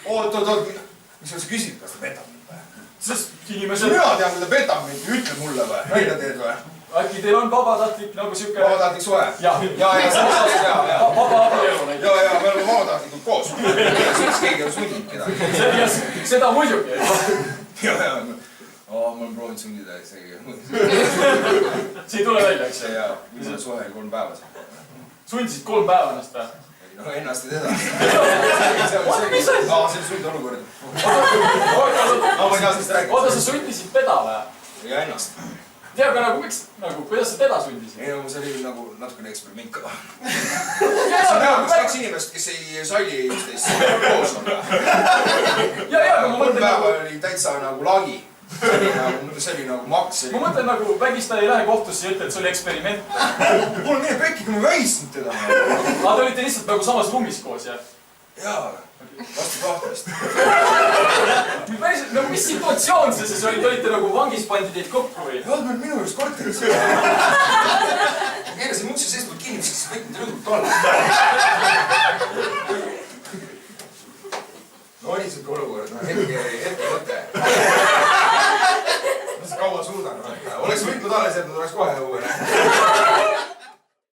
Oot, mis sa küsid, kas ta petab mind või? Sest inimesed... Mina tean, kui ta petab mind, ütle mulle või? Välja teed või? Äkki teil on vabatahtlik nagu siuke... Vabatahtlik suhe? Jah. Ja, selles osas ja. Vaba abielu näiteks. Ja, me oleme vabatahtlikud koos. Siis keegi on sundinud kedagi. Seda muidugi. Ja. Ma olen proovinud sundida isegi. See ei tule välja, eks? Ja, minu suhe 3 päevas. Sundisid 3 päeva ennast või? No ennast ei teda. See oli sundolukord. Oota, sa sundisid teda või? Ja ennast. Tea, aga kuidas sa teda sundisid? Ei, see oli nagu natukene eksperiment ka. See on kaks inimest, kes ei salli üksteist koos on. 3 päeva oli täitsa nagu lagi. See oli nagu maks. Ma mõtlen nagu vägistaja ei lähe kohtusse ja ütle, et see oli eksperiment. Mul on nii pekki, kui ma vägistanud teda. Aga te olite lihtsalt nagu samas ruumis koos, jah? Jaa, vastu kahtlast. Mis situatsioon see siis oli? Te olite nagu vangis pandi teid kokku või? Jah, me olime minu juures korteris. Keerasin ukse seestpoolt kinni, siis kõik need rõdud alla.